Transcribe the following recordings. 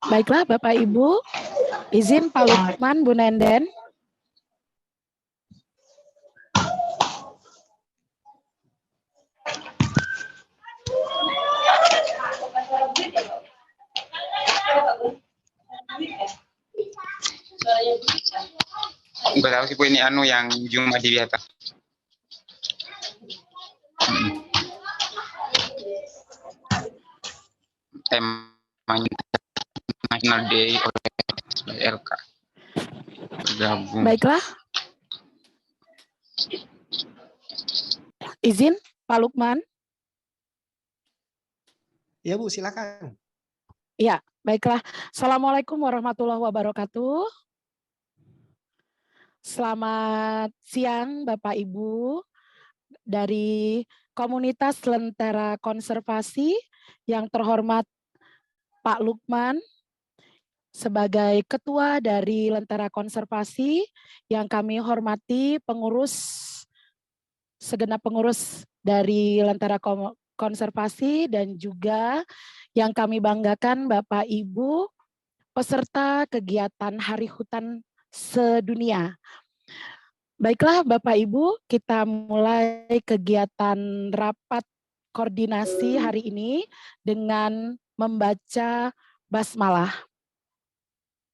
Baiklah Bapak Ibu, izin Pak Lukman, Bu Nenden. Enggak tahu sih Bu, ini anu yang Jumat di atas. National Day oleh LK bergabung. Baiklah. Izin Pak Lukman. Ya Bu, silakan. Ya, baiklah. Assalamualaikum warahmatullahi wabarakatuh. Selamat siang Bapak Ibu dari komunitas Lentera Konservasi yang terhormat Pak Lukman sebagai ketua dari Lentera Konservasi, yang kami hormati segenap pengurus dari Lentera Konservasi, dan juga yang kami banggakan Bapak Ibu peserta kegiatan Hari Hutan Sedunia. Baiklah Bapak Ibu, kita mulai kegiatan rapat koordinasi hari ini dengan membaca basmalah.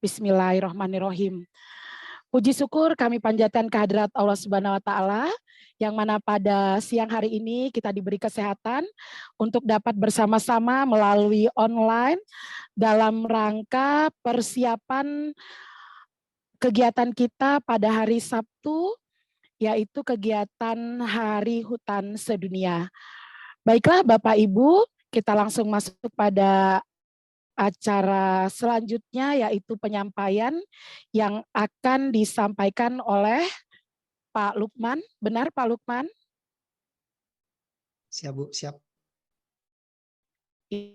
Bismillahirrahmanirrahim. Puji syukur kami panjatkan kehadirat Allah Subhanahu wa Ta'ala, yang mana pada siang hari ini kita diberi kesehatan untuk dapat bersama-sama melalui online dalam rangka persiapan kegiatan kita pada hari Sabtu, yaitu kegiatan Hari Hutan Sedunia. Baiklah Bapak Ibu, kita langsung masuk pada acara selanjutnya, yaitu penyampaian yang akan disampaikan oleh Pak Lukman. Benar Pak Lukman? Siap Bu, siap.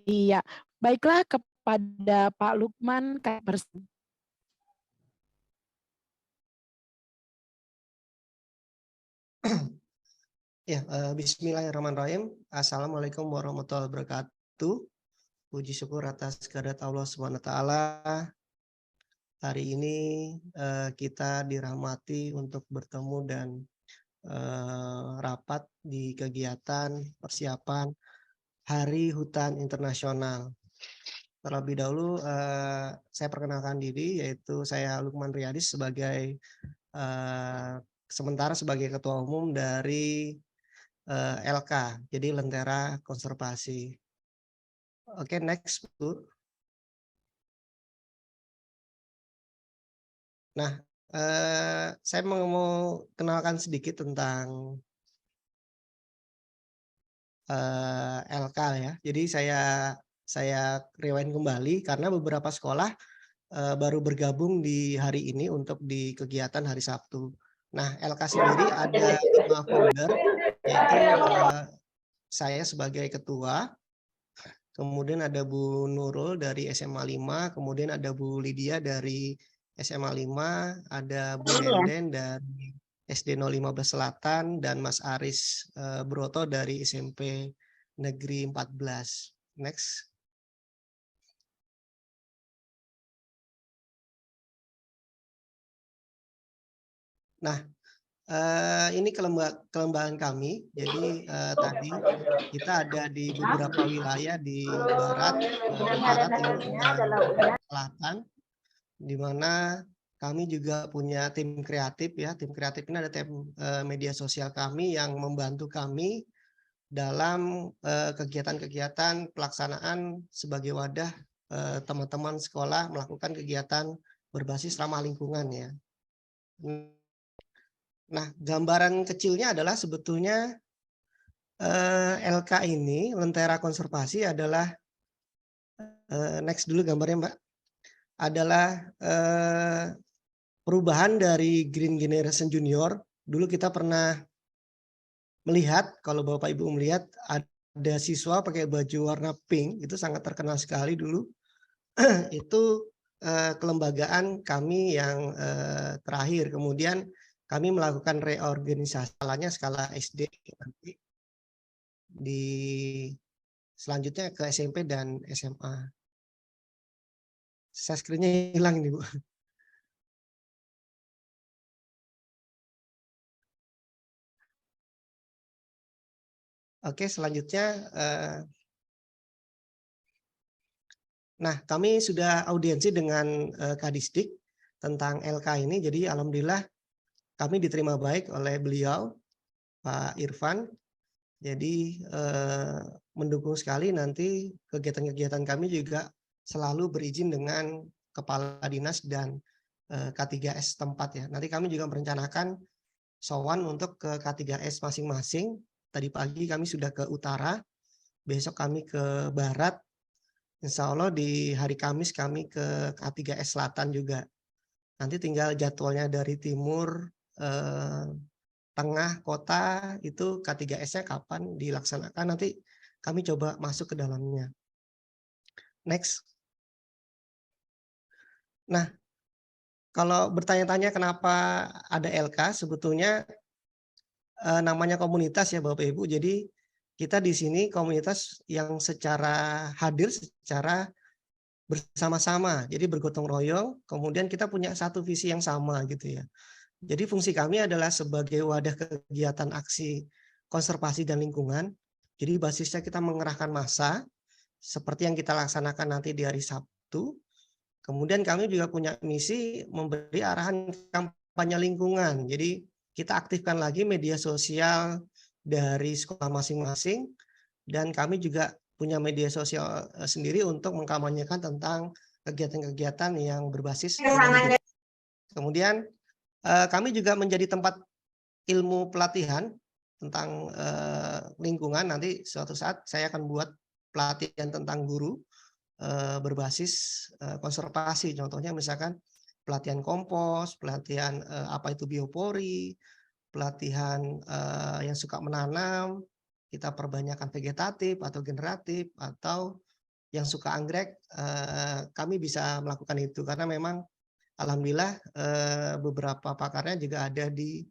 Iya, baiklah kepada Pak Lukman. Ya, Bismillahirrahmanirrahim. Assalamualaikum warahmatullahi wabarakatuh. Puji syukur atas kehadirat Allah Subhanahu wa Ta'ala. Hari ini kita dirahmati untuk bertemu dan rapat di kegiatan persiapan Hari Hutan Internasional. Terlebih dahulu saya perkenalkan diri, yaitu saya Lukman Riyadis sebagai sementara sebagai Ketua Umum dari LK, jadi Lentera Konservasi. Oke, next Bu. Nah, saya mau kenalkan sedikit tentang LK ya. Jadi saya rewind kembali karena beberapa sekolah baru bergabung di hari ini untuk di kegiatan hari Sabtu. Nah, LK sendiri ada 5 founder, yaitu saya sebagai ketua, kemudian ada Bu Nurul dari SMA 5, kemudian ada Bu Lydia dari SMA 5, ada Bu Nenden dari SD 015 Selatan, dan Mas Aris Broto dari SMP Negeri 14. Next. Nah, ini kelembagaan kami. Jadi tadi kita ada di beberapa wilayah di barat, utara, timur, dan selatan, di mana kami juga punya tim kreatif ya. Tim kreatif ini ada tim media sosial kami yang membantu kami dalam kegiatan-kegiatan pelaksanaan sebagai wadah teman-teman sekolah melakukan kegiatan berbasis ramah lingkungan ya. Nah, gambaran kecilnya adalah sebetulnya LK ini, Lentera Konservasi, adalah next dulu gambarnya Mbak, adalah perubahan dari Green Generation Junior. Dulu kita pernah melihat, kalau Bapak Ibu melihat, ada siswa pakai baju warna pink, itu sangat terkenal sekali dulu. Itu kelembagaan kami yang terakhir. Kemudian kami melakukan reorganisasi skala SD nanti di selanjutnya ke SMP dan SMA. Saya screen-nya hilang ini, Bu. Oke, selanjutnya nah, kami sudah audiensi dengan Kadisdik tentang LK ini. Jadi alhamdulillah kami diterima baik oleh beliau, Pak Irfan. Jadi mendukung sekali nanti kegiatan-kegiatan kami juga selalu berizin dengan Kepala Dinas dan K3S tempat ya. Nanti kami juga merencanakan sowan untuk ke K3S masing-masing. Tadi pagi kami sudah ke utara, besok kami ke barat. Insya Allah di hari Kamis kami ke K3S Selatan juga. Nanti tinggal jadwalnya dari timur, tengah, kota, itu K3S-nya kapan dilaksanakan. Nanti kami coba masuk ke dalamnya. Next. Nah, kalau bertanya-tanya kenapa ada LK, sebetulnya namanya komunitas ya Bapak Ibu. Jadi kita di sini komunitas yang secara hadir, secara bersama-sama, jadi bergotong royong, kemudian kita punya satu visi yang sama gitu ya. Jadi fungsi kami adalah sebagai wadah kegiatan aksi konservasi dan lingkungan. Jadi basisnya kita mengerahkan massa, seperti yang kita laksanakan nanti di hari Sabtu. Kemudian kami juga punya misi memberi arahan kampanye lingkungan. Jadi kita aktifkan lagi media sosial dari sekolah masing-masing, dan kami juga punya media sosial sendiri untuk mengkampanyekan tentang kegiatan-kegiatan yang berbasis. Kemudian kami juga menjadi tempat ilmu pelatihan tentang lingkungan. Nanti suatu saat saya akan buat pelatihan tentang guru berbasis konservasi. Contohnya misalkan pelatihan kompos, pelatihan apa itu biopori, pelatihan yang suka menanam, kita perbanyakkan vegetatif atau generatif, atau yang suka anggrek, kami bisa melakukan itu karena memang alhamdulillah beberapa pakarnya juga ada di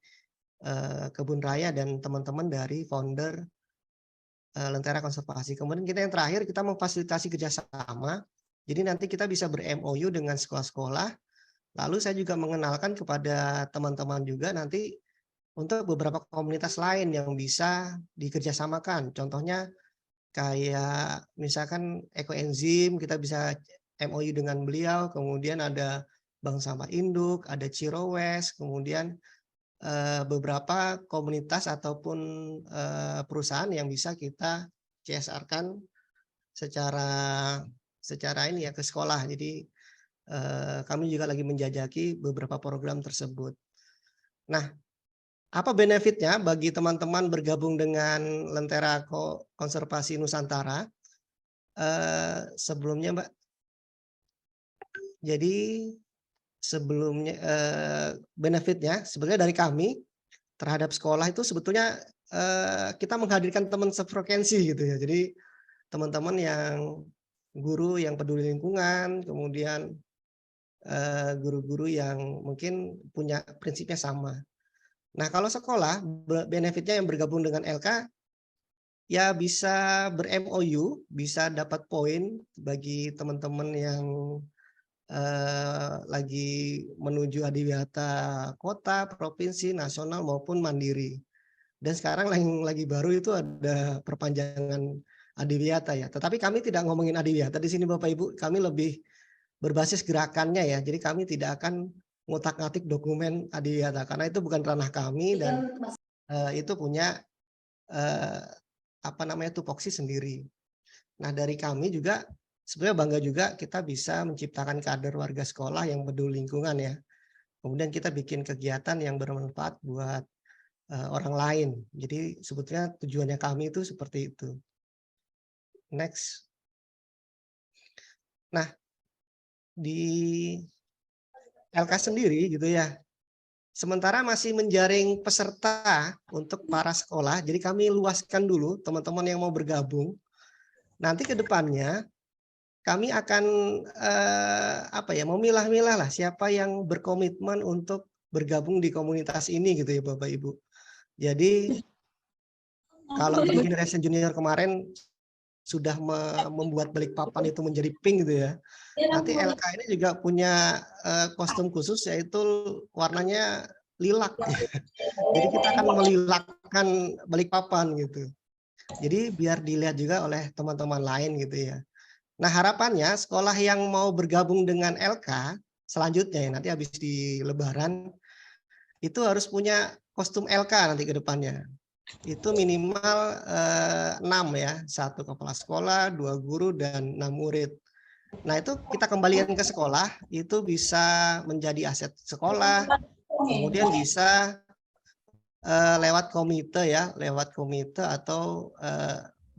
Kebun Raya dan teman-teman dari founder Lentera Konservasi. Kemudian kita yang terakhir, kita memfasilitasi kerjasama. Jadi nanti kita bisa ber-MOU dengan sekolah-sekolah. Lalu saya juga mengenalkan kepada teman-teman juga nanti untuk beberapa komunitas lain yang bisa dikerjasamakan. Contohnya kayak misalkan ekoenzim, kita bisa MOU dengan beliau. Kemudian ada Bank Sampah Induk, ada Cirowes, kemudian beberapa komunitas ataupun perusahaan yang bisa kita CSR-kan secara ini ya ke sekolah. Jadi kami juga lagi menjajaki beberapa program tersebut. Nah, apa benefitnya bagi teman-teman bergabung dengan Lentera Konservasi Nusantara? Sebelumnya, Mbak. Jadi sebelumnya benefitnya sebenarnya dari kami terhadap sekolah itu sebetulnya kita menghadirkan teman sefrekuensi gitu ya. Jadi teman-teman yang guru yang peduli lingkungan, kemudian guru-guru yang mungkin punya prinsipnya sama. Nah, kalau sekolah benefitnya yang bergabung dengan LK ya bisa ber-MOU, bisa dapat poin bagi teman-teman yang lagi menuju adiwiyata kota, provinsi, nasional maupun mandiri. Dan sekarang yang lagi baru itu ada perpanjangan adiwiyata ya. Tetapi kami tidak ngomongin adiwiyata di sini Bapak Ibu, kami lebih berbasis gerakannya ya. Jadi kami tidak akan ngotak-ngatik dokumen adiwiyata karena itu bukan ranah kami dan itu punya apa namanya tupoksi sendiri. Nah, dari kami juga sebenarnya bangga juga kita bisa menciptakan kader warga sekolah yang peduli lingkungan ya. Kemudian kita bikin kegiatan yang bermanfaat buat orang lain. Jadi sebetulnya tujuannya kami itu seperti itu. Next. Nah, di LK sendiri gitu ya. Sementara masih menjaring peserta untuk para sekolah, jadi kami luaskan dulu teman-teman yang mau bergabung. Nanti ke depannya kami akan memilah-milah lah siapa yang berkomitmen untuk bergabung di komunitas ini gitu ya Bapak Ibu. Jadi kalau di Generation Junior kemarin sudah membuat Balikpapan itu menjadi pink gitu ya. Nanti LK ini juga punya kostum khusus yaitu warnanya lilac. Jadi kita akan melilakkan Balikpapan gitu. Jadi biar dilihat juga oleh teman-teman lain gitu ya. Nah harapannya sekolah yang mau bergabung dengan LK selanjutnya ya, nanti habis di Lebaran itu harus punya kostum LK nanti ke depannya. Itu minimal 6 ya, 1 kepala sekolah, 2 guru, dan 6 murid. Nah itu kita kembalikan ke sekolah, itu bisa menjadi aset sekolah, kemudian bisa lewat komite ya, lewat komite atau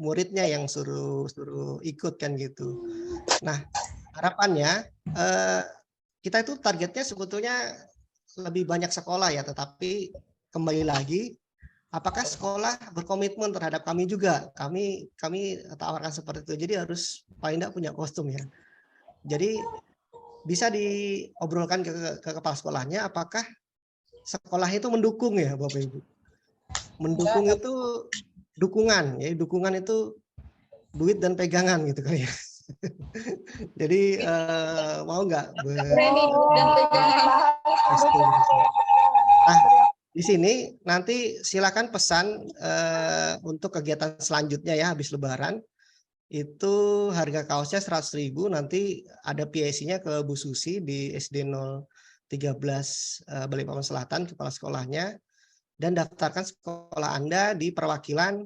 muridnya yang suruh ikut kan gitu. Nah harapannya kita itu targetnya sebetulnya lebih banyak sekolah ya, tetapi kembali lagi apakah sekolah berkomitmen terhadap kami juga? Kami tawarkan seperti itu. Jadi harus paling tidak punya kostum ya. Jadi bisa diobrolkan ke kepala sekolahnya apakah sekolah itu mendukung ya Bapak Ibu. Mendukung itu dukungan ya, dukungan itu duit dan pegangan gitu kali ya. Jadi mau nggak Nah, di sini nanti silakan pesan untuk kegiatan selanjutnya ya habis Lebaran. Itu harga kaosnya 100.000, nanti ada PIC-nya ke Bu Susi di SD 013 Balikpapan Selatan, kepala sekolahnya, dan daftarkan sekolah Anda di perwakilan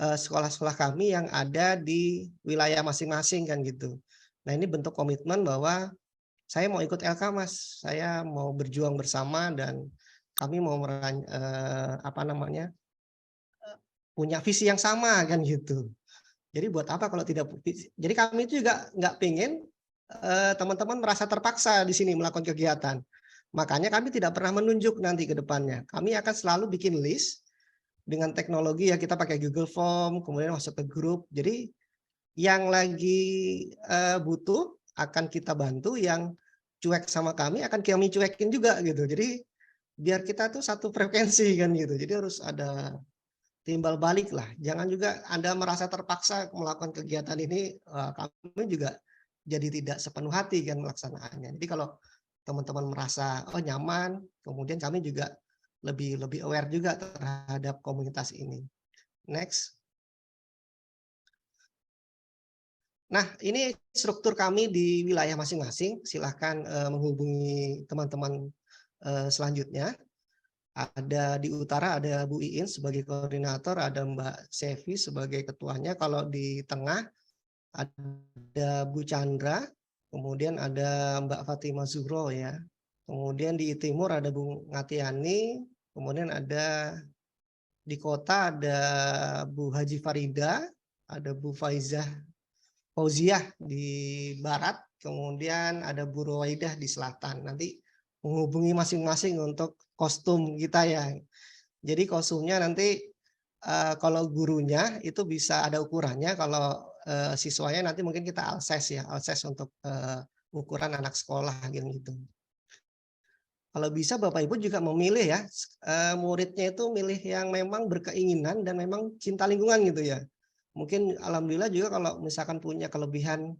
sekolah-sekolah kami yang ada di wilayah masing-masing kan gitu. Nah ini bentuk komitmen bahwa saya mau ikut LK Mas, saya mau berjuang bersama dan kami mau punya visi yang sama kan gitu. Jadi buat apa kalau tidak? Jadi kami itu juga nggak pengen teman-teman merasa terpaksa di sini melakukan kegiatan. Makanya kami tidak pernah menunjuk nanti ke depannya. Kami akan selalu bikin list dengan teknologi ya, kita pakai Google Form, kemudian masuk ke grup. Jadi yang lagi butuh akan kita bantu, yang cuek sama kami akan kami cuekin juga gitu. Jadi biar kita tuh satu frekuensi kan gitu. Jadi harus ada timbal balik lah. Jangan juga Anda merasa terpaksa melakukan kegiatan ini, kami juga jadi tidak sepenuh hati kan melaksanakannya. Jadi kalau teman-teman merasa nyaman, kemudian kami juga lebih aware juga terhadap komunitas ini. Next. Nah, ini struktur kami di wilayah masing-masing. Silahkan menghubungi teman-teman selanjutnya. Ada di utara ada Bu Iin sebagai koordinator, ada Mbak Sevi sebagai ketuanya. Kalau di tengah ada Bu Chandra, kemudian ada Mbak Fatimah Zuhro ya. Kemudian di timur ada Bu Ngatiani, kemudian ada di kota ada Bu Haji Farida, ada Bu Fauziah di barat, kemudian ada Bu Ruwaidah di selatan. Nanti menghubungi masing-masing untuk kostum kita ya. Jadi kostumnya nanti kalau gurunya itu bisa ada ukurannya, kalau siswanya nanti mungkin kita alses untuk ukuran anak sekolah gitu. Kalau bisa Bapak Ibu juga memilih ya, muridnya itu milih yang memang berkeinginan dan memang cinta lingkungan gitu ya. Mungkin alhamdulillah juga kalau misalkan punya kelebihan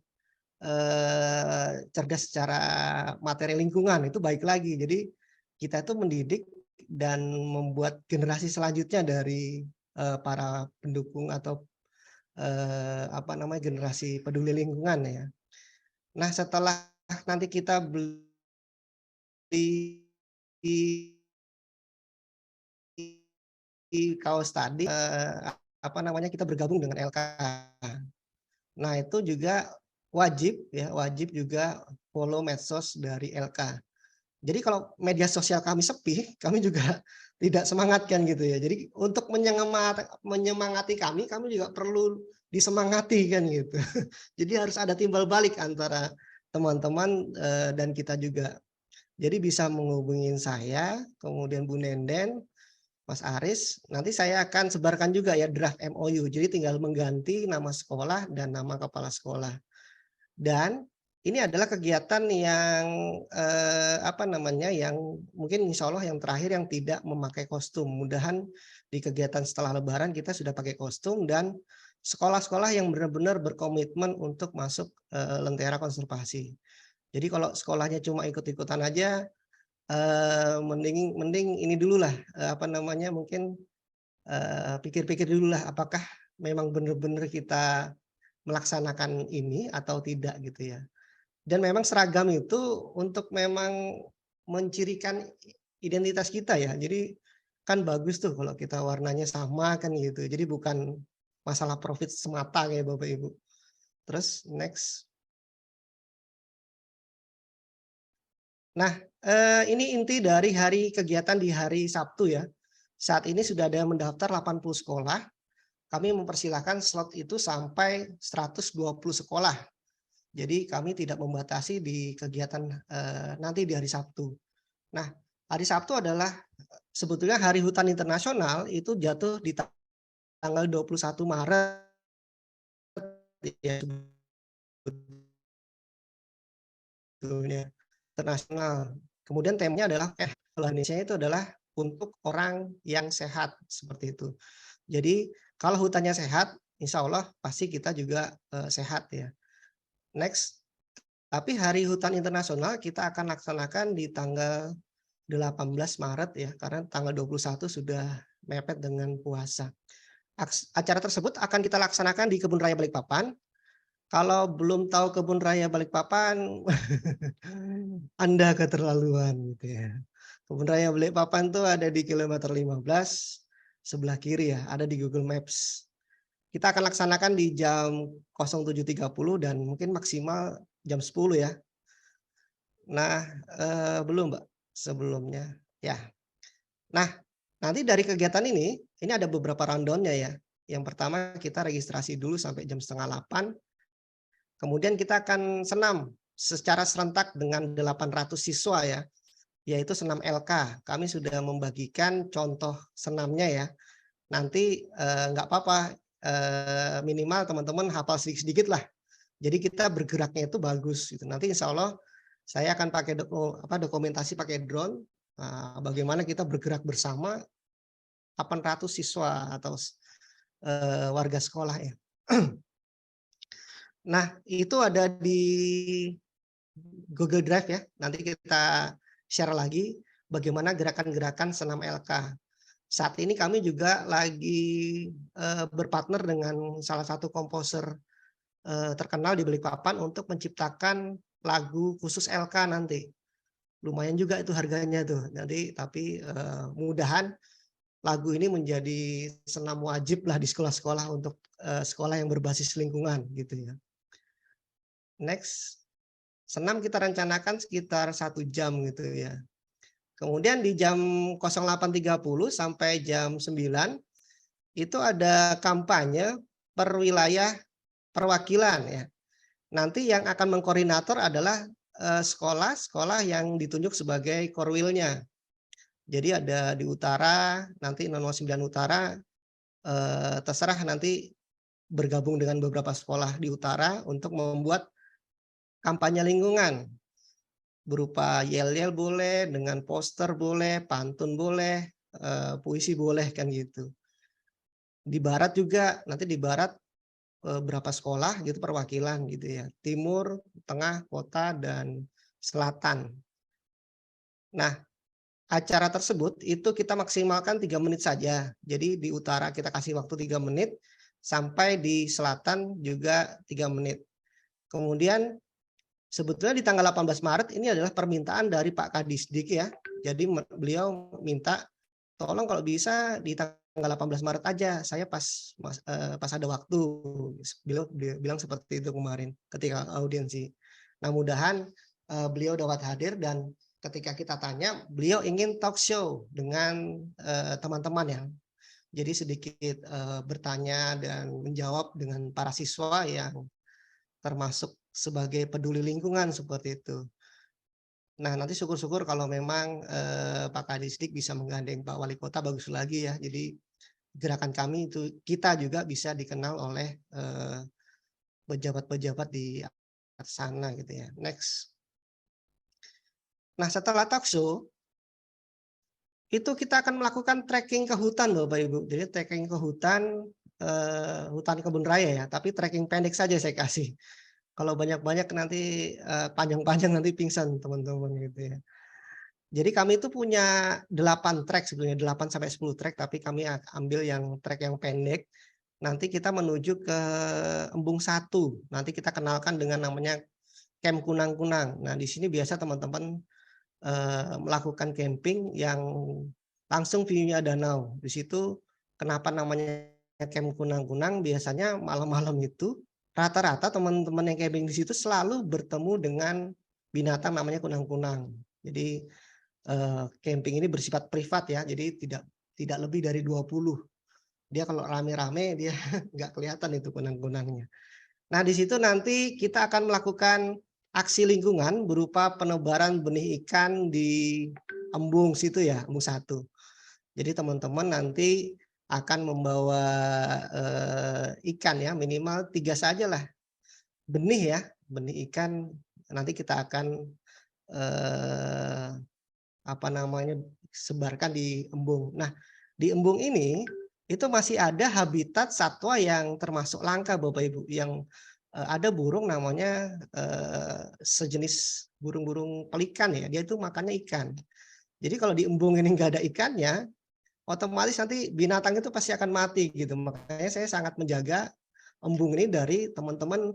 cerdas secara materi lingkungan itu baik lagi. Jadi kita itu mendidik dan membuat generasi selanjutnya dari para pendukung atau generasi peduli lingkungan ya. Nah setelah nanti kita beli kaos tadi, kita bergabung dengan LK. Nah itu juga wajib juga follow medsos dari LK. Jadi kalau media sosial kami sepi, kami juga tidak semangat kan gitu ya. Jadi untuk menyemangati kami juga perlu disemangati kan gitu. Jadi harus ada timbal balik antara teman-teman dan kita juga. Jadi bisa menghubungi saya, kemudian Bu Nenden, Mas Aris, nanti saya akan sebarkan juga ya draft MOU. Jadi tinggal mengganti nama sekolah dan nama kepala sekolah. Dan ini adalah kegiatan yang yang mungkin insya Allah yang terakhir yang tidak memakai kostum. Mudahan di kegiatan setelah Lebaran kita sudah pakai kostum dan sekolah-sekolah yang benar-benar berkomitmen untuk masuk Lentera Konservasi. Jadi kalau sekolahnya cuma ikut-ikutan aja, mending ini dulu lah, mungkin pikir-pikir dulu lah apakah memang benar-benar kita melaksanakan ini atau tidak gitu ya. Dan memang seragam itu untuk memang mencirikan identitas kita ya. Jadi kan bagus tuh kalau kita warnanya sama kan gitu. Jadi bukan masalah profit semata kayak Bapak Ibu. Terus next. Nah, ini inti dari kegiatan di hari Sabtu ya. Saat ini sudah ada yang mendaftar 80 sekolah. Kami mempersilahkan slot itu sampai 120 sekolah. Jadi kami tidak membatasi di kegiatan nanti di hari Sabtu. Nah, hari Sabtu adalah sebetulnya Hari Hutan Internasional itu jatuh di tanggal 21 Maret ya, sebetulnya internasional. Kemudian temanya adalah Indonesia itu adalah untuk orang yang sehat seperti itu. Jadi kalau hutannya sehat, insya Allah pasti kita juga sehat ya. Next. Tapi Hari Hutan Internasional kita akan laksanakan di tanggal 18 Maret ya, karena tanggal 21 sudah mepet dengan puasa. Acara tersebut akan kita laksanakan di Kebun Raya Balikpapan. Kalau belum tahu Kebun Raya Balikpapan, Anda keterlaluan gitu ya. Kebun Raya Balikpapan tuh ada di kilometer 15 sebelah kiri ya, ada di Google Maps. Kita akan laksanakan di jam 07.30 dan mungkin maksimal jam 10 ya. Nah, belum Mbak sebelumnya ya. Nah, nanti dari kegiatan ini ada beberapa rundown-nya ya. Yang pertama kita registrasi dulu sampai jam 7:30. Kemudian kita akan senam secara serentak dengan 800 siswa ya, yaitu senam LK. Kami sudah membagikan contoh senamnya ya. Nanti nggak apa-apa, minimal teman-teman hafal sedikit-sedikit lah. Jadi kita bergeraknya itu bagus gitu. Nanti insya Allah saya akan pakai dokumentasi pakai drone. Bagaimana kita bergerak bersama 800 siswa atau warga sekolah ya. Nah itu ada di Google Drive ya. Nanti kita share lagi bagaimana gerakan-gerakan senam LK. Saat ini kami juga lagi berpartner dengan salah satu komposer terkenal di Balikpapan untuk menciptakan lagu khusus LK nanti. Lumayan juga itu harganya tuh. Jadi tapi mudahan lagu ini menjadi senam wajib lah di sekolah-sekolah untuk sekolah yang berbasis lingkungan gitu ya. Next. Senam kita rencanakan sekitar 1 jam gitu ya. Kemudian di jam 08.30 sampai jam 9 itu ada kampanye per wilayah perwakilan ya. Nanti yang akan mengkoordinator adalah sekolah-sekolah yang ditunjuk sebagai korwilnya. Jadi ada di utara, nanti 009 utara, terserah nanti bergabung dengan beberapa sekolah di utara untuk membuat kampanye lingkungan. Berupa yel-yel boleh, dengan poster boleh, pantun boleh, puisi boleh kan gitu. Di barat juga, nanti di barat berapa sekolah gitu perwakilan gitu ya. Timur, tengah, kota, dan selatan. Nah, acara tersebut itu kita maksimalkan 3 menit saja. Jadi di utara kita kasih waktu 3 menit, sampai di selatan juga 3 menit. Kemudian sebetulnya di tanggal 18 Maret ini adalah permintaan dari Pak Kadisdik ya. Jadi beliau minta tolong kalau bisa di tanggal 18 Maret aja. Saya pas ada waktu. Beliau bilang seperti itu kemarin ketika audiensi. Nah, mudahan beliau dapat hadir dan ketika kita tanya, beliau ingin talk show dengan teman-teman ya. Jadi sedikit bertanya dan menjawab dengan para siswa yang termasuk sebagai peduli lingkungan seperti itu. Nah, nanti syukur-syukur kalau memang Pak Kadisdik bisa menggandeng Pak Wali Kota bagus lagi ya. Jadi gerakan kami itu kita juga bisa dikenal oleh pejabat-pejabat di sana gitu ya. Next. Nah, setelah talk show itu kita akan melakukan trekking ke hutan Bapak Ibu. Jadi trekking ke hutan hutan kebun raya ya, tapi trekking pendek saja saya kasih. Kalau banyak-banyak nanti panjang-panjang nanti pingsan teman-teman gitu ya. Jadi kami itu punya 8 trek sebenarnya, 8 sampai 10 trek, tapi kami ambil yang trek yang pendek. Nanti kita menuju ke Embung 1. Nanti kita kenalkan dengan namanya Camp Kunang-Kunang. Nah, di sini biasa teman-teman melakukan camping yang langsung view-nya danau. Di situ kenapa namanya Camp Kunang-Kunang? Biasanya malam-malam itu rata-rata teman-teman yang camping di situ selalu bertemu dengan binatang namanya kunang-kunang. Jadi camping ini bersifat privat ya, jadi tidak lebih dari 20. Dia kalau rame-rame dia nggak kelihatan itu kunang-kunangnya. Nah, di situ nanti kita akan melakukan aksi lingkungan berupa penebaran benih ikan di embung situ ya, embung 1. Jadi teman-teman nanti akan membawa ikan ya, minimal 3 saja lah benih ya, benih ikan nanti kita akan sebarkan di embung. Nah, di embung ini itu masih ada habitat satwa yang termasuk langka Bapak Ibu, yang ada burung namanya sejenis burung-burung pelikan ya, dia itu makannya ikan. Jadi kalau di embung ini nggak ada ikannya, otomatis nanti binatang itu pasti akan mati gitu. Makanya saya sangat menjaga embung ini dari teman-teman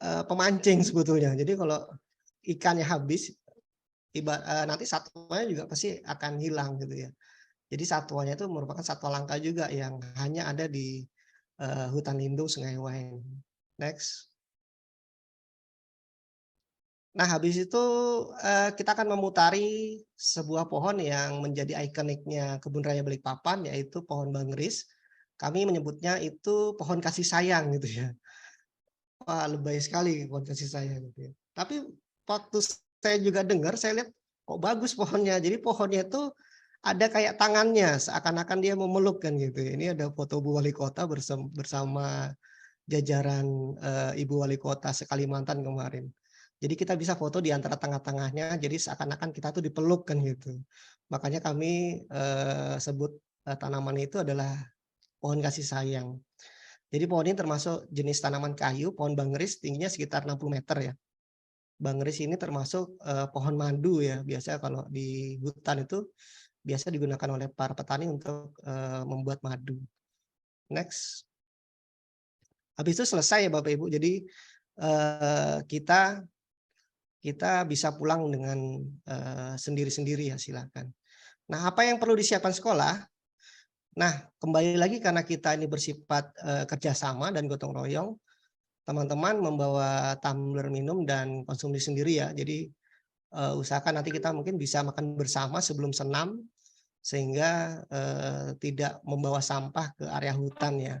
pemancing sebetulnya. Jadi kalau ikannya habis, nanti satwanya juga pasti akan hilang gitu ya. Jadi satwanya itu merupakan satwa langka juga yang hanya ada di hutan lindung Sungai Wain. Next. Nah, habis itu kita akan memutari sebuah pohon yang menjadi ikoniknya Kebun Raya Balikpapan, yaitu pohon bangris. Kami menyebutnya itu pohon kasih sayang gitu ya. Wah, lebay sekali pohon kasih sayang gitu ya. Tapi waktu saya juga dengar, saya lihat kok bagus pohonnya. Jadi pohonnya itu ada kayak tangannya, seakan-akan dia memeluk kan gitu ya. Ini ada foto Bu Wali Kota bersama jajaran Ibu Wali Kota se-Kalimantan kemarin. Jadi kita bisa foto di antara tengah-tengahnya, jadi seakan-akan kita tuh dipeluk kan gitu. Makanya kami sebut tanaman itu adalah pohon kasih sayang. Jadi pohon ini termasuk jenis tanaman kayu, pohon bangris tingginya sekitar 60 meter ya. Bangris ini termasuk pohon madu ya, biasa kalau di hutan itu biasa digunakan oleh para petani untuk membuat madu. Next. Habis itu selesai ya Bapak Ibu. Jadi kita bisa pulang dengan sendiri-sendiri ya, silakan. Nah, apa yang perlu disiapkan sekolah? Nah, kembali lagi karena kita ini bersifat kerjasama dan gotong royong, teman-teman membawa tumbler minum dan konsumsi sendiri ya. Jadi usahakan nanti kita mungkin bisa makan bersama sebelum senam, sehingga tidak membawa sampah ke area hutan ya.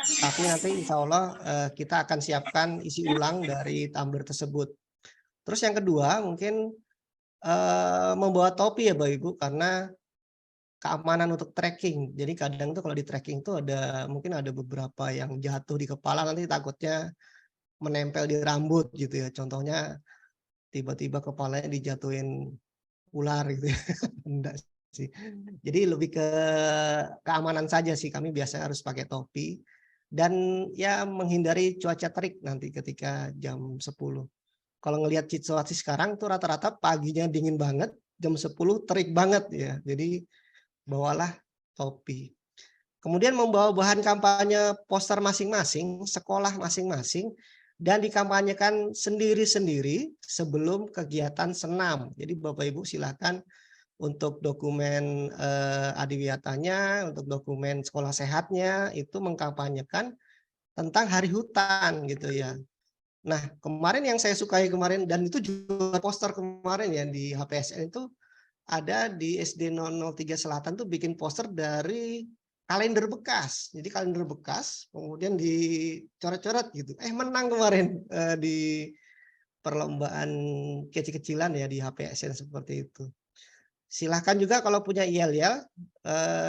Tapi nanti insya Allah kita akan siapkan isi ulang dari tumbler tersebut. Terus yang kedua mungkin membawa topi ya Bapak Ibu, karena keamanan untuk trekking. Jadi kadang tuh kalau di trekking tuh mungkin ada beberapa yang jatuh di kepala, nanti takutnya menempel di rambut gitu ya. Contohnya tiba-tiba kepalanya dijatuhin ular gitu ya. Enggak sih. Jadi lebih ke keamanan saja sih, kami biasanya harus pakai topi dan ya menghindari cuaca terik nanti ketika jam 10. Kalau ngelihat situasi sekarang tuh rata-rata paginya dingin banget, jam 10 terik banget ya. Jadi bawalah topi. Kemudian membawa bahan kampanye poster masing-masing, sekolah masing-masing, dan dikampanyekan sendiri-sendiri sebelum kegiatan senam. Jadi Bapak Ibu silakan untuk dokumen adiwiyatanya, untuk dokumen sekolah sehatnya, itu mengkampanyekan tentang hari hutan gitu ya. Nah, kemarin yang saya sukai kemarin, dan itu juga poster kemarin ya di HPSN itu, ada di SD 003 Selatan tuh bikin poster dari kalender bekas. Jadi kalender bekas kemudian dicoret-coret gitu. Menang kemarin di perlombaan kecil-kecilan ya di HPSN seperti itu. Silahkan juga kalau punya yel-yel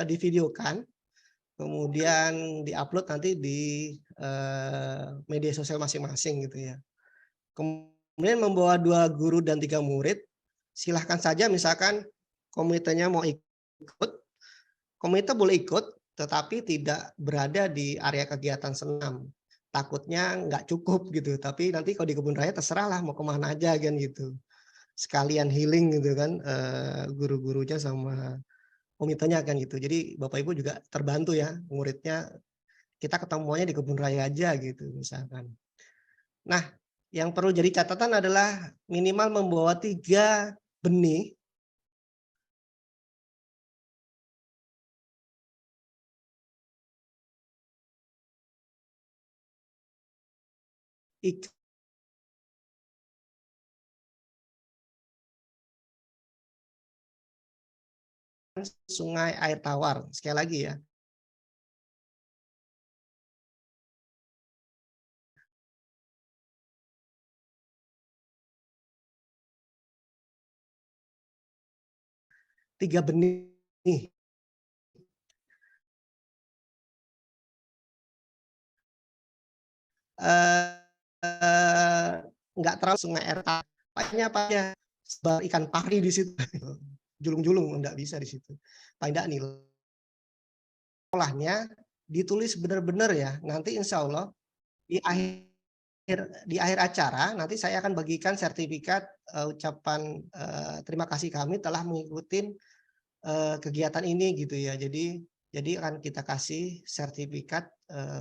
divideokan, kemudian diupload nanti di media sosial masing-masing gitu ya. Kemudian membawa 2 guru dan 3 murid, silahkan saja misalkan komitenya mau ikut, komite boleh ikut, tetapi tidak berada di area kegiatan senam. Takutnya nggak cukup gitu, tapi nanti kalau di kebun raya terserahlah mau kemana aja kan gitu. Sekalian healing gitu kan, guru-gurunya sama komitenya kan gitu. Jadi Bapak Ibu juga terbantu ya, muridnya kita ketemuannya di kebun raya aja gitu misalkan. Nah, yang perlu jadi catatan adalah minimal membawa 3 benih ikan sungai air tawar. Sekali lagi ya, 3 benih. Nggak terlalu sungai air tawar. Apa aja, sebar ikan pari di situ. Julung-julung nggak bisa di situ. Paling nggak nih olahnya ditulis benar-benar ya. Nanti insya Allah di akhir acara nanti saya akan bagikan sertifikat ucapan terima kasih kami telah mengikuti kegiatan ini gitu ya. Jadi akan kita kasih sertifikat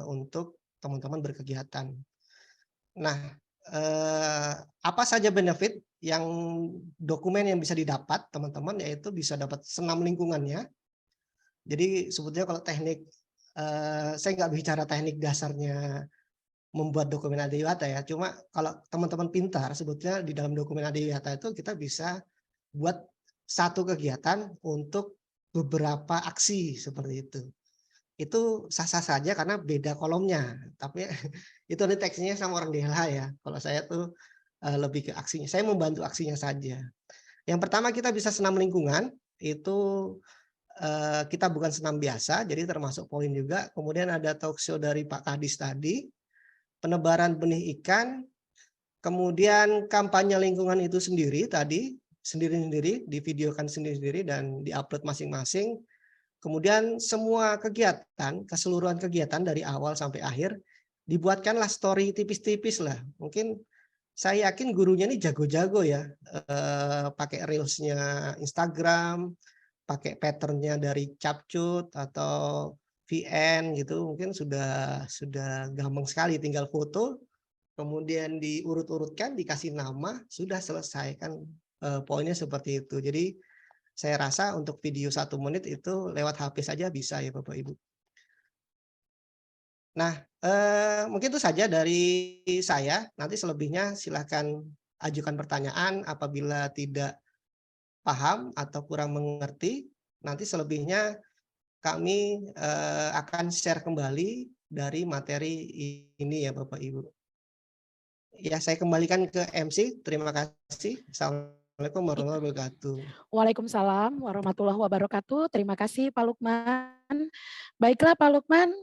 untuk teman-teman berkegiatan. Nah, apa saja benefit yang dokumen yang bisa didapat teman-teman, yaitu bisa dapat senam lingkungannya. Jadi sebetulnya kalau teknik, saya nggak bicara teknik dasarnya membuat dokumen Adiwiyata ya, cuma kalau teman-teman pintar sebetulnya di dalam dokumen Adiwiyata itu kita bisa buat satu kegiatan untuk beberapa aksi seperti itu. Itu sah-sah saja karena beda kolomnya, tapi itu nanti teksnya sama orang DLH ya. Kalau saya tuh lebih ke aksinya, saya membantu aksinya saja. Yang pertama kita bisa senam lingkungan, itu kita bukan senam biasa, jadi termasuk poin juga. Kemudian ada talk show dari Pak Kadis tadi, penebaran benih ikan, kemudian kampanye lingkungan itu sendiri tadi, sendiri-sendiri, divideokan sendiri-sendiri dan diupload masing-masing. Kemudian semua kegiatan, keseluruhan kegiatan dari awal sampai akhir, dibuatkanlah story tipis-tipis lah. Mungkin saya yakin gurunya ini jago-jago ya, pakai reelsnya Instagram, pakai patternnya dari Capcut atau VN gitu, mungkin sudah gampang sekali, tinggal foto, kemudian diurut-urutkan, dikasih nama, sudah selesai kan, poinnya seperti itu. Jadi saya rasa untuk video 1 menit itu lewat HP saja bisa ya Bapak Ibu. Nah, mungkin itu saja dari saya. Nanti selebihnya silakan ajukan pertanyaan apabila tidak paham atau kurang mengerti. Nanti selebihnya kami akan share kembali dari materi ini ya Bapak Ibu. Ya, saya kembalikan ke MC. Terima kasih. Assalamualaikum warahmatullahi wabarakatuh. Waalaikumsalam warahmatullahi wabarakatuh. Terima kasih Pak Lukman. Baiklah Pak Lukman,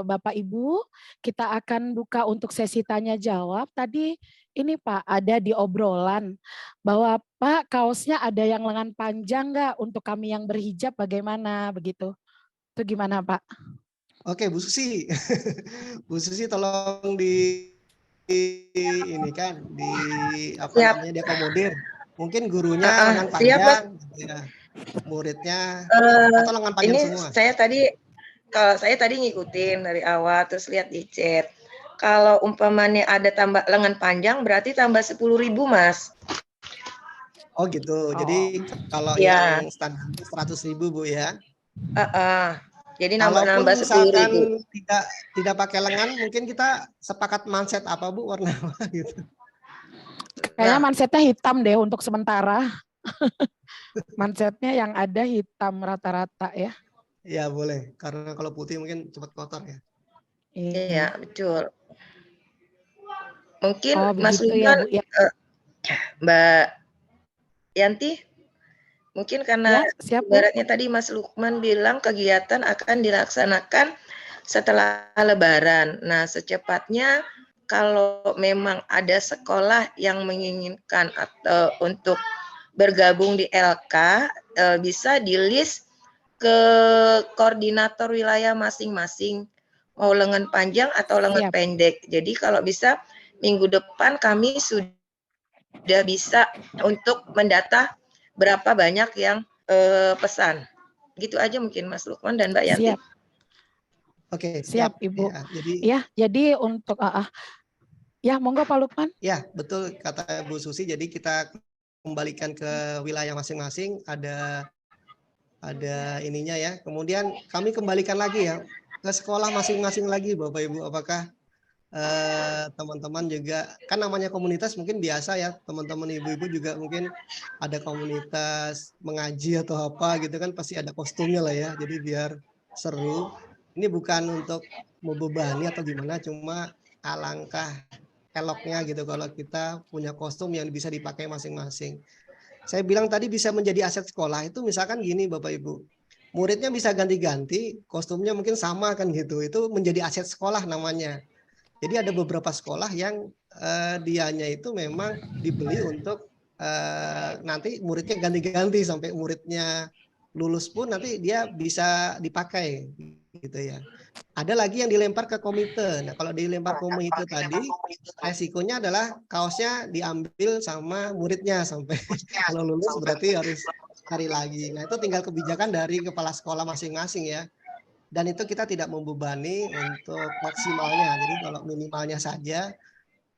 Bapak Ibu, kita akan buka untuk sesi tanya jawab. Tadi ini Pak, ada di obrolan bahwa Pak kaosnya ada yang lengan panjang nggak untuk kami yang berhijab bagaimana begitu? Itu gimana Pak? Oke, Bu Susi. Bu Susi tolong ini kan di apa namanya diakomodir. Mungkin gurunya lengan panjang, ya, muridnya atau lengan panjang ini semua. Saya tadi ngikutin dari awal terus lihat di chat. Kalau umpamanya ada tambah lengan panjang berarti tambah 10.000 Mas. Oh gitu. Jadi kalau Ya. yang standar 100.000 Bu ya. Jadi Kalaupun nambah 10.000. tidak pakai lengan, mungkin kita sepakat manset apa Bu, warna apa gitu. Kayaknya mansetnya hitam deh untuk sementara. Mansetnya yang ada hitam rata-rata ya. Ya boleh, karena kalau putih mungkin cepat kotor ya. Iya, betul. Mungkin Mas Lukman, ya, Bu, ya. Mbak Yanti, mungkin karena ya, ibaratnya tadi Mas Lukman bilang kegiatan akan dilaksanakan setelah Lebaran. Nah, secepatnya kalau memang ada sekolah yang menginginkan atau untuk bergabung di LK, bisa di-list ke koordinator wilayah masing-masing, mau lengan panjang atau lengan Siap. pendek. Jadi kalau bisa minggu depan kami sudah bisa untuk mendata berapa banyak yang pesan. Gitu aja mungkin Mas Lukman dan Mbak Yanti. Siap. Oke, Siap, siap. Ibu. Ya, jadi jadi untuk ya monggo Pak Lukman. ya betul kata Bu Susi. Jadi kita kembalikan ke wilayah masing-masing, ada ininya ya. Kemudian kami kembalikan lagi ya ke sekolah masing-masing lagi, Bapak Ibu. Apakah teman-teman juga, kan namanya komunitas mungkin biasa ya, teman-teman ibu-ibu juga mungkin ada komunitas mengaji atau apa gitu kan, pasti ada kostumnya lah ya. Jadi biar seru. Ini bukan untuk membebani atau gimana, cuma alangkah eloknya gitu kalau kita punya kostum yang bisa dipakai masing-masing. Saya bilang tadi bisa menjadi aset sekolah itu misalkan gini Bapak Ibu, muridnya bisa ganti-ganti, kostumnya mungkin sama kan gitu, itu menjadi aset sekolah namanya. Jadi ada beberapa sekolah yang dianya itu memang dibeli untuk nanti muridnya ganti-ganti sampai muridnya lulus pun nanti dia bisa dipakai gitu ya. Ada lagi yang dilempar ke komite. Nah, kalau dilempar komite tadi, resikonya adalah kaosnya diambil sama muridnya sampai kalau lulus berarti harus cari lagi. Nah, itu tinggal kebijakan dari kepala sekolah masing-masing ya. Dan itu kita tidak membebani untuk maksimalnya. Jadi kalau minimalnya saja,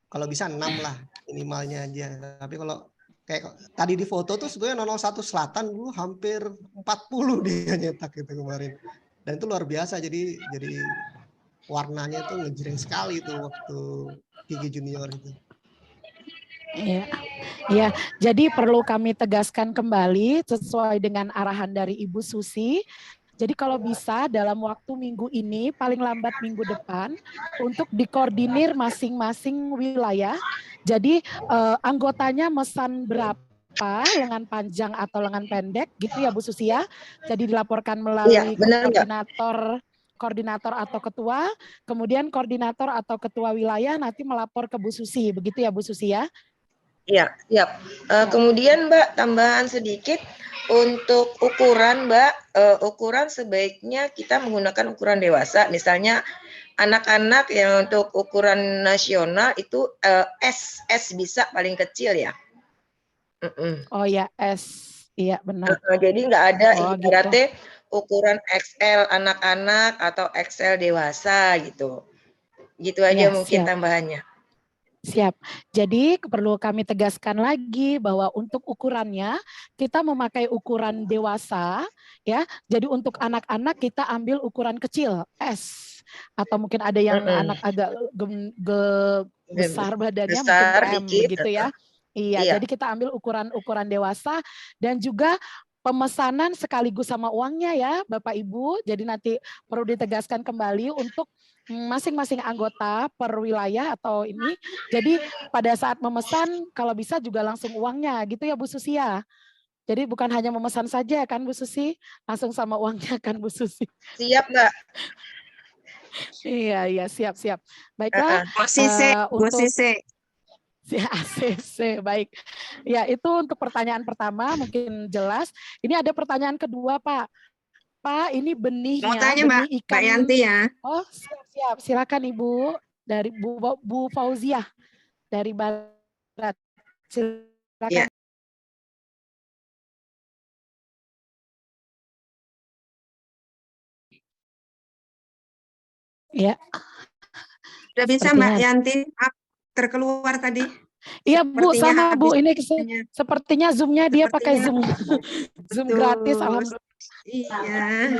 kalau bisa 6 lah minimalnya aja. Tapi kalau kayak tadi di foto tuh sebetulnya 01 Selatan dulu hampir 40 dia nyetak itu kemarin. Dan itu luar biasa, jadi warnanya tuh ngejreng sekali tuh waktu Gigi Junior itu. Iya, jadi perlu kami tegaskan kembali sesuai dengan arahan dari Ibu Susi. Jadi kalau bisa dalam waktu minggu ini, paling lambat minggu depan, untuk dikoordinir masing-masing wilayah. Jadi anggotanya mesan berapa, lengan panjang atau lengan pendek gitu ya Bu Susi ya. Jadi dilaporkan melalui koordinator atau ketua, kemudian koordinator atau ketua wilayah nanti melapor ke Bu Susi, begitu ya Bu Susi ya? Iya, siap. Kemudian Mbak, tambahan sedikit untuk ukuran Mbak, ukuran sebaiknya kita menggunakan ukuran dewasa. Misalnya anak-anak yang untuk ukuran nasional itu S bisa paling kecil ya. Oh ya, S. Iya benar. Jadi nggak ada ibaratnya gitu. ukuran XL anak-anak atau XL dewasa gitu. Gitu aja Ya, mungkin siap. tambahannya. Siap. Jadi perlu kami tegaskan lagi bahwa untuk ukurannya kita memakai ukuran dewasa ya. Jadi untuk anak-anak kita ambil ukuran kecil S, atau mungkin ada yang anak agak besar badannya besar, mungkin M dikit, gitu ya. Iya, jadi kita ambil ukuran dewasa dan juga pemesanan sekaligus sama uangnya ya Bapak Ibu. Jadi nanti perlu ditegaskan kembali untuk masing-masing anggota per wilayah atau ini. Jadi pada saat memesan kalau bisa juga langsung uangnya gitu ya Bu Susi ya. Jadi bukan hanya memesan saja kan Bu Susi, langsung sama uangnya kan Bu Susi. Siap Mbak. Iya siap. Baiklah. Bu Sisi. ACC, baik. Ya itu untuk pertanyaan pertama mungkin jelas. Ini ada pertanyaan kedua Pak. Pak, ini benihnya. Mau tanya benih Mbak Yanti ya. Oh siap. Silakan Ibu dari Bu Fauziah dari Barat. Silakan. Ya. Sudah bisa Mbak Yanti terkeluar tadi. Iya Bu, sama Bu. Ini sepertinya Zoom-nya dia pakai Zoom. Zoom gratis, alhamdulillah. Iya.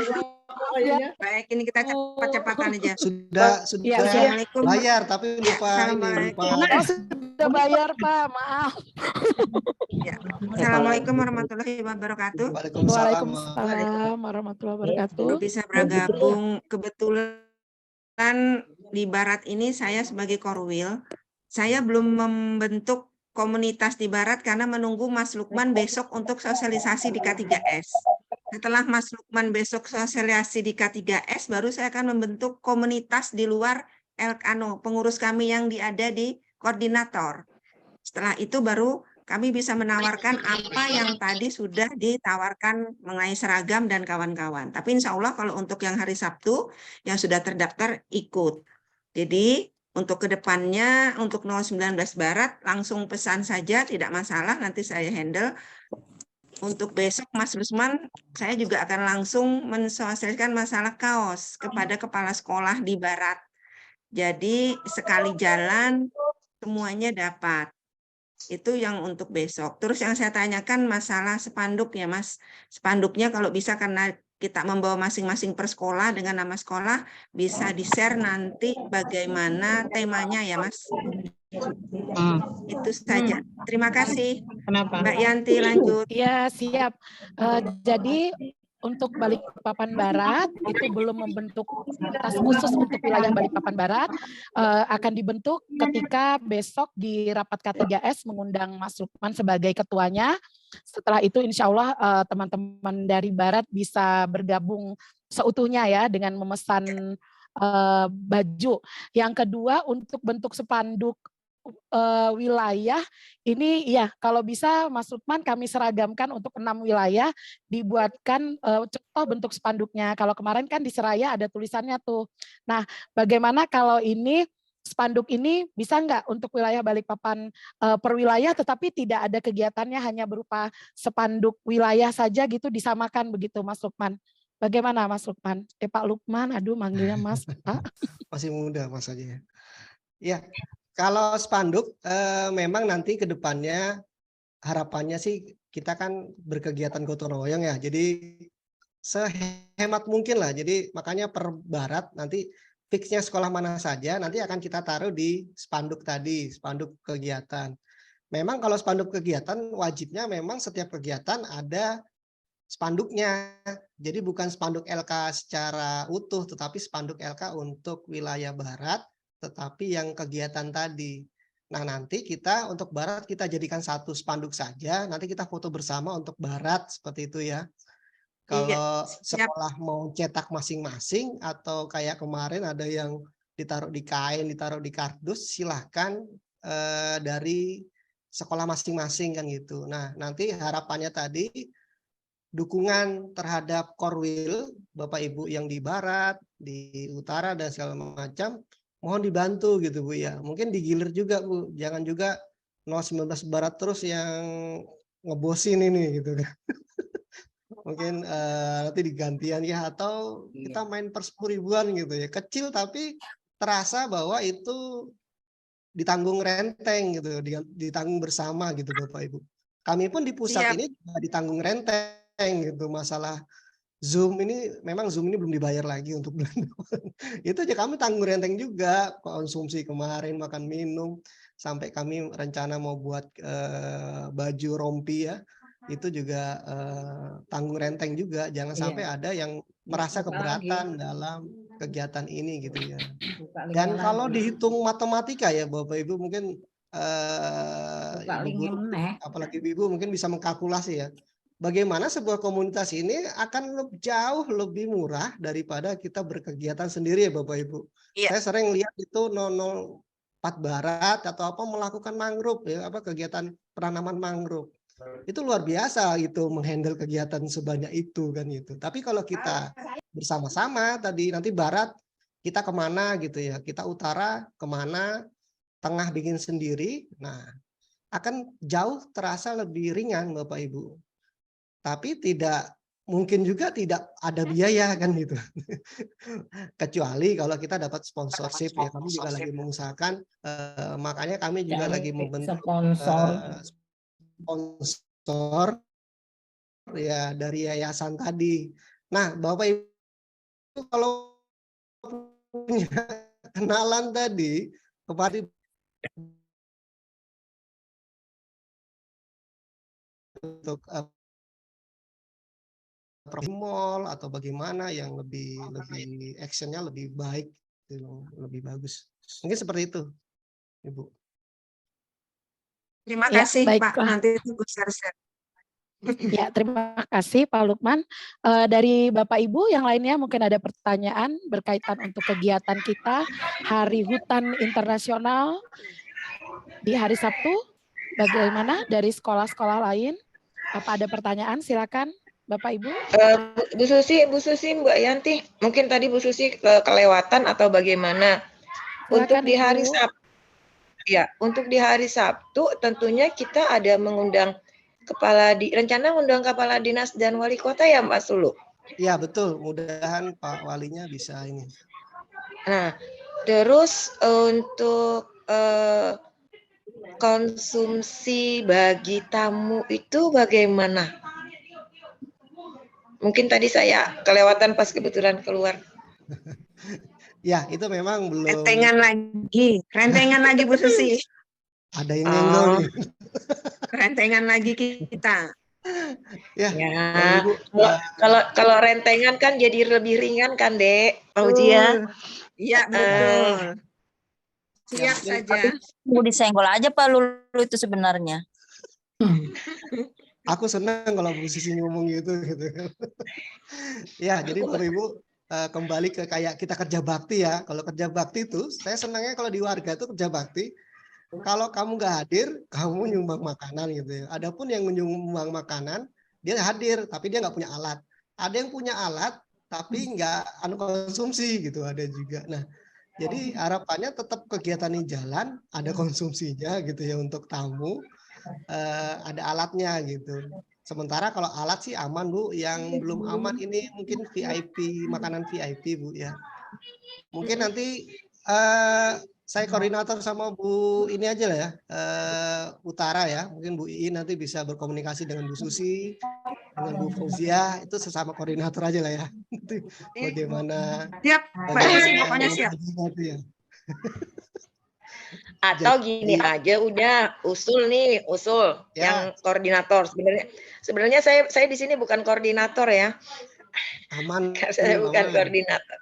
Baik, ini kita cepat-cepatan aja. Sudah bayar tapi lupa sudah bayar Pak, maaf. Ya. Assalamualaikum warahmatullahi wabarakatuh. Waalaikumsalam warahmatullahi wabarakatuh. Bisa bergabung, kebetulan di Barat ini saya sebagai Korwil. Saya belum membentuk komunitas di Barat karena menunggu Mas Lukman besok untuk sosialisasi di K3S. Setelah Mas Lukman besok sosialisasi di K3S, baru saya akan membentuk komunitas di luar pengurus kami yang ada di koordinator. Setelah itu baru kami bisa menawarkan apa yang tadi sudah ditawarkan mengenai seragam dan kawan-kawan. Tapi insya Allah kalau untuk yang hari Sabtu yang sudah terdaftar ikut. Jadi untuk kedepannya untuk 019 Barat langsung pesan saja, tidak masalah, nanti saya handle. Untuk besok Mas Rusman, saya juga akan langsung mensosialisasikan masalah kaos kepada kepala sekolah di Barat. Jadi sekali jalan semuanya dapat. Itu yang untuk besok. Terus yang saya tanyakan masalah spanduk ya Mas. Spanduknya kalau bisa karena kita membawa masing-masing per sekolah dengan nama sekolah, bisa di-share nanti bagaimana temanya ya Mas. Itu saja. Terima kasih. Kenapa? Mbak Yanti lanjut. Ya, siap. Jadi untuk Balikpapan Barat itu belum membentuk tas khusus untuk wilayah Balikpapan Barat, akan dibentuk ketika besok di rapat K3S mengundang Mas Lukman sebagai ketuanya. Setelah itu insya Allah teman-teman dari Barat bisa bergabung seutuhnya ya dengan memesan baju. Yang kedua untuk bentuk spanduk wilayah ini ya kalau bisa Mas Lukman kami seragamkan untuk 6 wilayah, dibuatkan contoh bentuk spanduknya. Kalau kemarin kan di Seraya ada tulisannya tuh. Nah, bagaimana kalau ini spanduk ini bisa nggak untuk wilayah Balikpapan per wilayah tetapi tidak ada kegiatannya, hanya berupa spanduk wilayah saja gitu, disamakan begitu Mas Lukman. Bagaimana Mas Lukman? Pak Lukman, aduh manggilnya Mas Pak. Masih muda Mas aja ya. Ya, kalau spanduk memang nanti ke depannya harapannya sih kita kan berkegiatan gotong royong ya. Jadi sehemat mungkin lah. Jadi makanya per Barat nanti fixnya sekolah mana saja nanti akan kita taruh di spanduk tadi, spanduk kegiatan. Memang kalau spanduk kegiatan wajibnya memang setiap kegiatan ada spanduknya. Jadi bukan spanduk LK secara utuh tetapi spanduk LK untuk wilayah Barat tetapi yang kegiatan tadi. Nah, nanti kita untuk Barat kita jadikan satu spanduk saja, nanti kita foto bersama untuk Barat seperti itu ya. Kalau sekolah mau cetak masing-masing atau kayak kemarin ada yang ditaruh di kain, ditaruh di kardus, silahkan dari sekolah masing-masing kan gitu. Nah, nanti harapannya tadi dukungan terhadap Korwil, Bapak Ibu yang di Barat, di Utara dan segala macam, mohon dibantu gitu Bu ya. Mungkin digilir juga Bu, jangan juga 019 Barat terus yang ngebosin ini gitu kan. Mungkin nanti digantian ya atau kita main per 10.000-an gitu ya. Kecil tapi terasa bahwa itu ditanggung renteng gitu, ditanggung bersama gitu Bapak Ibu. Kami pun di pusat ini juga ditanggung renteng gitu, masalah Zoom ini memang Zoom ini belum dibayar lagi untuk bulan depan. Itu aja kami tanggung renteng juga, konsumsi kemarin, makan minum, sampai kami rencana mau buat baju rompi ya, itu juga tanggung renteng juga. Jangan sampai ada yang merasa keberatan dalam kegiatan ini gitu ya. Dan kalau dihitung matematika ya Bapak Ibu mungkin Ibu guru, apalagi Ibu mungkin bisa mengkalkulasi ya. Bagaimana sebuah komunitas ini akan jauh lebih murah daripada kita berkegiatan sendiri ya Bapak Ibu. Saya sering lihat itu 004 Barat atau apa melakukan mangrove ya, apa kegiatan penanaman mangrove. Itu luar biasa gitu menghandle kegiatan sebanyak itu kan gitu. Tapi kalau kita bersama-sama tadi nanti Barat kita kemana gitu ya, kita Utara kemana, Tengah bikin sendiri, nah akan jauh terasa lebih ringan Bapak Ibu. Tapi tidak mungkin juga tidak ada biaya kan gitu. Kecuali kalau kita dapat sponsorship ya, kami juga lagi mengusahakan, makanya kami juga lagi membentuk sponsor ya dari yayasan tadi. Nah, Bapak Ibu kalau punya kenalan tadi kepada untuk mall atau bagaimana yang lebih actionnya lebih baik, lebih bagus. Mungkin seperti itu, Ibu. Terima kasih ya, Pak. Nanti tunggu share-share. Ya, terima kasih Pak Lukman. Dari Bapak Ibu yang lainnya mungkin ada pertanyaan berkaitan untuk kegiatan kita Hari Hutan Internasional di hari Sabtu. Bagaimana dari sekolah-sekolah lain? Apa ada pertanyaan? Silakan Bapak Ibu. Bu Susi, Mbak Yanti, mungkin tadi Bu Susi kelewatan atau bagaimana? Untuk Silakan, di hari Ibu. Sabtu, ya, untuk di hari Sabtu tentunya kita ada mengundang rencana undang kepala dinas dan wali kota ya Mbak Sulu. Iya betul, mudah-mudahan Pak Walinya bisa ini. Nah, terus untuk konsumsi bagi tamu itu bagaimana? Mungkin tadi saya kelewatan pas kebetulan keluar. Ya, itu memang belum Rentengan lagi Bu Susi. ada yang nyenggol nih. Rentengan lagi kita. Ya, Ya, Ibu. kalau rentengan kan jadi lebih ringan kan, Dek? Pak Uji ya? Iya, betul. Siap saja. Mau disenggol aja Pak Lulu itu sebenarnya. Aku senang kalau Bu Sisi ngomong gitu kan. Ya, jadi Bapak Ibu kembali ke kayak kita kerja bakti ya. Kalau kerja bakti itu, saya senangnya kalau di warga itu kerja bakti. Kalau kamu nggak hadir, kamu nyumbang makanan gitu ya. Adapun yang menyumbang makanan, dia hadir tapi dia nggak punya alat. Ada yang punya alat tapi nggak konsumsi gitu, ada juga. Nah, jadi harapannya tetap kegiatan ini jalan, ada konsumsinya gitu ya untuk tamu, ada alatnya gitu. Sementara kalau alat sih aman Bu, yang belum aman ini mungkin VIP, makanan VIP Bu ya. Mungkin nanti saya koordinator sama Bu ini aja lah ya, Utara ya. Mungkin Bu Iin nanti bisa berkomunikasi dengan Bu Susi, dengan Bu Fauzia, itu sesama koordinator aja lah ya. Bagaimana? Siap, Pak Susi pokoknya siap. Atau gini aja udah usul Ya. yang koordinator. Sebenarnya saya di sini bukan koordinator ya. Aman. Saya bukan koordinator.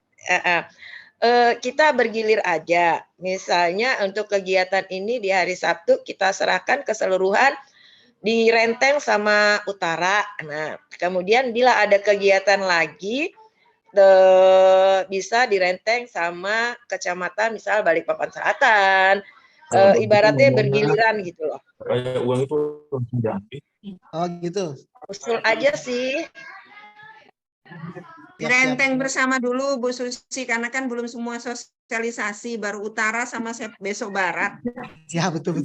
Kita bergilir aja. Misalnya untuk kegiatan ini di hari Sabtu kita serahkan keseluruhan di Renteng sama Utara. Nah, kemudian bila ada kegiatan lagi bisa di Renteng sama kecamatan, misal Balikpapan Selatan. Ibaratnya bergiliran gitu loh. Uang itu langsung diambil. Oh gitu. Usul aja sih. Direnteng bersama dulu Bu Susi, karena kan belum semua sosialisasi, baru Utara sama besok Barat. Ya betul.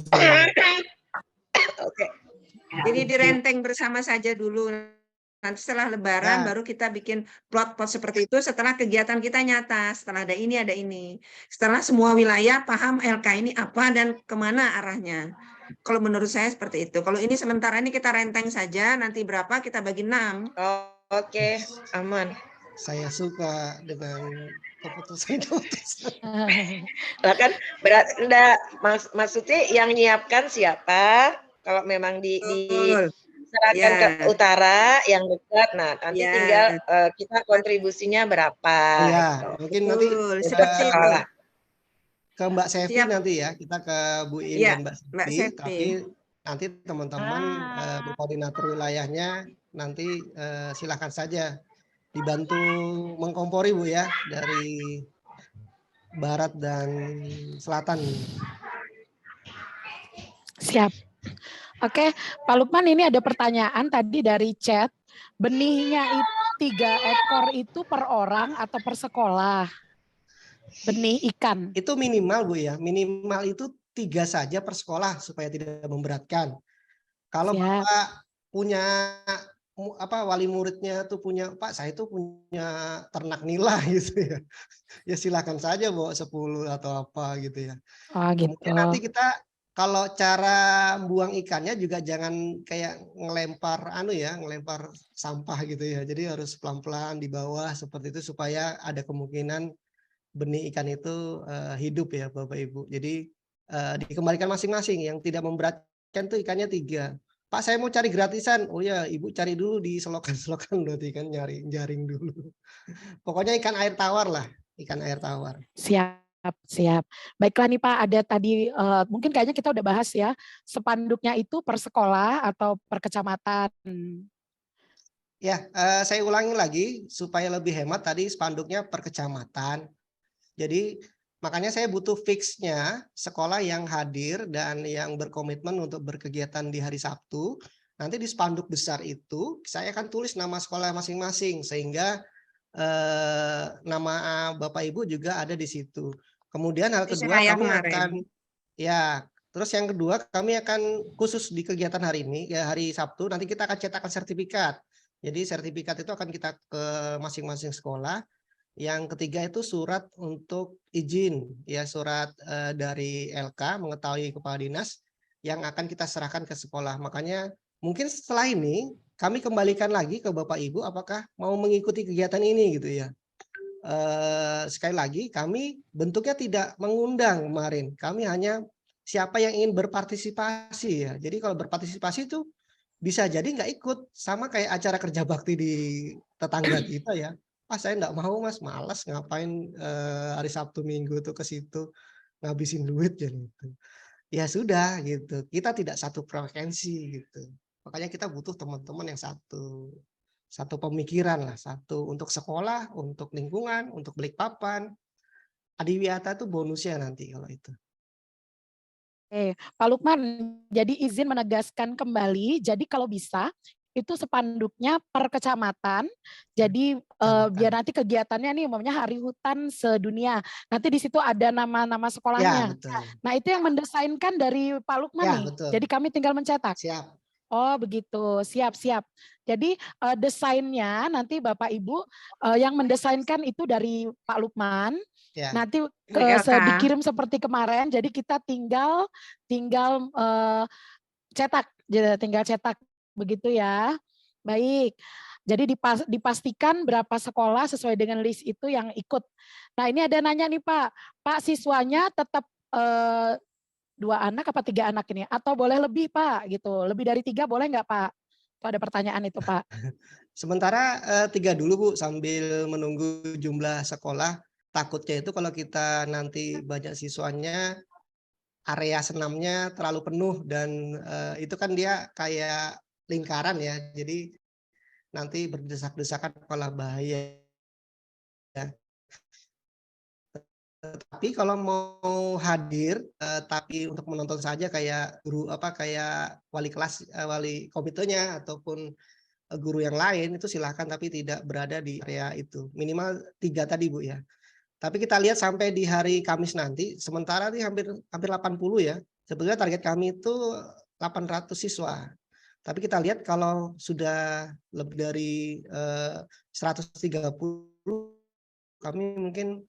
Oke. Jadi direnteng bersama saja dulu. Nanti setelah Lebaran baru kita bikin plot seperti itu setelah kegiatan kita nyata. Setelah ada ini. Setelah semua wilayah paham LK ini apa dan kemana arahnya. Kalau menurut saya seperti itu. Kalau ini sementara ini kita renteng saja, nanti berapa kita bagi 6. Oke, aman. Saya suka dengan keputusan. Lah kan maksudnya yang nyiapkan siapa? Kalau memang diserahkan ke Utara yang dekat, nah nanti tinggal kita kontribusinya berapa. Iya, gitu. mungkin nanti ke Mbak Sevi nanti ya, kita ke Bu In dan Mbak Sevi, tapi nanti teman-teman berkoordinator wilayahnya nanti silakan saja dibantu mengkompori Bu ya dari barat dan selatan. Siap. Oke, Pak Lukman, ini ada pertanyaan tadi dari chat. Benihnya itu 3 ekor itu per orang atau per sekolah? Benih ikan. Itu minimal Bu ya, minimal itu 3 saja per sekolah supaya tidak memberatkan. Kalau Bapak punya wali muridnya tuh punya, Pak saya tuh punya ternak nila gitu ya. Ya silakan saja bawa 10 atau apa gitu ya. Oh, gitu. Kemudian nanti kita kalau cara buang ikannya juga jangan kayak ngelempar ngelempar sampah gitu ya. Jadi harus pelan-pelan di bawah seperti itu supaya ada kemungkinan benih ikan itu hidup ya Bapak Ibu. Jadi dikembalikan masing-masing, yang tidak memberatkan tuh ikannya 3. Pak saya mau cari gratisan. Oh ya Ibu cari dulu di selokan-selokan berarti kan jaring dulu. Pokoknya ikan air tawar lah, ikan air tawar. Siap. Siap. Baiklah nih Pak, ada tadi mungkin kayaknya kita udah bahas ya, spanduknya itu per sekolah atau per kecamatan. Ya, saya ulangi lagi supaya lebih hemat tadi spanduknya per kecamatan. Jadi makanya saya butuh fixnya sekolah yang hadir dan yang berkomitmen untuk berkegiatan di hari Sabtu. Nanti di spanduk besar itu saya akan tulis nama sekolah masing-masing sehingga nama Bapak Ibu juga ada di situ. Kemudian hal kedua kami akan terus yang kedua kami akan khusus di kegiatan hari ini ya hari Sabtu nanti kita akan cetakkan sertifikat. Jadi sertifikat itu akan kita ke masing-masing sekolah. Yang ketiga itu surat untuk izin ya surat dari LK mengetahui kepala dinas yang akan kita serahkan ke sekolah. Makanya mungkin setelah ini kami kembalikan lagi ke Bapak Ibu apakah mau mengikuti kegiatan ini gitu ya. Sekali lagi kami bentuknya tidak mengundang kemarin. Kami hanya siapa yang ingin berpartisipasi ya. Jadi kalau berpartisipasi itu bisa jadi nggak ikut sama kayak acara kerja bakti di tetangga kita ya. Saya nggak mau Mas, malas ngapain hari Sabtu Minggu tuh ke situ ngabisin duit jadi itu. Ya sudah gitu. Kita tidak satu frekuensi gitu. Makanya kita butuh teman-teman yang satu pemikiran lah, satu untuk sekolah, untuk lingkungan, untuk Balikpapan. Adiwiyata itu bonusnya nanti kalau itu. Pak Lukman, jadi izin menegaskan kembali, jadi kalau bisa itu spanduknya per kecamatan. Jadi biar nanti kegiatannya nih umumnya Hari Hutan Sedunia. Nanti di situ ada nama-nama sekolahnya. Ya, betul. Nah, itu yang mendesainkan dari Pak Lukman Ya, nih. betul. Jadi kami tinggal mencetak. Siap. Oh, begitu. Siap-siap. Jadi desainnya nanti Bapak Ibu yang mendesainkan itu dari Pak Lukman. Ya. Nanti dikirim seperti kemarin. Jadi kita tinggal cetak, tinggal cetak begitu ya. Baik. Jadi dipastikan berapa sekolah sesuai dengan list itu yang ikut. Nah, ini ada nanya nih Pak. Pak, siswanya tetap 2 anak apa 3 anak ini? Atau boleh lebih Pak gitu? Lebih dari 3 boleh nggak Pak? Itu ada pertanyaan itu Pak. Sementara 3 dulu Bu sambil menunggu jumlah sekolah. Takutnya itu kalau kita nanti banyak siswanya area senamnya terlalu penuh dan itu kan dia kayak lingkaran ya. Jadi nanti berdesak-desakan malah bahaya. Tapi kalau mau hadir tapi untuk menonton saja kayak guru kayak wali kelas wali komitenya ataupun guru yang lain itu silahkan tapi tidak berada di area itu. Minimal 3 tadi Bu ya. Tapi kita lihat sampai di hari Kamis nanti sementara ini hampir 80 ya. Sebetulnya target kami itu 800 siswa. Tapi kita lihat kalau sudah lebih dari 130 kami mungkin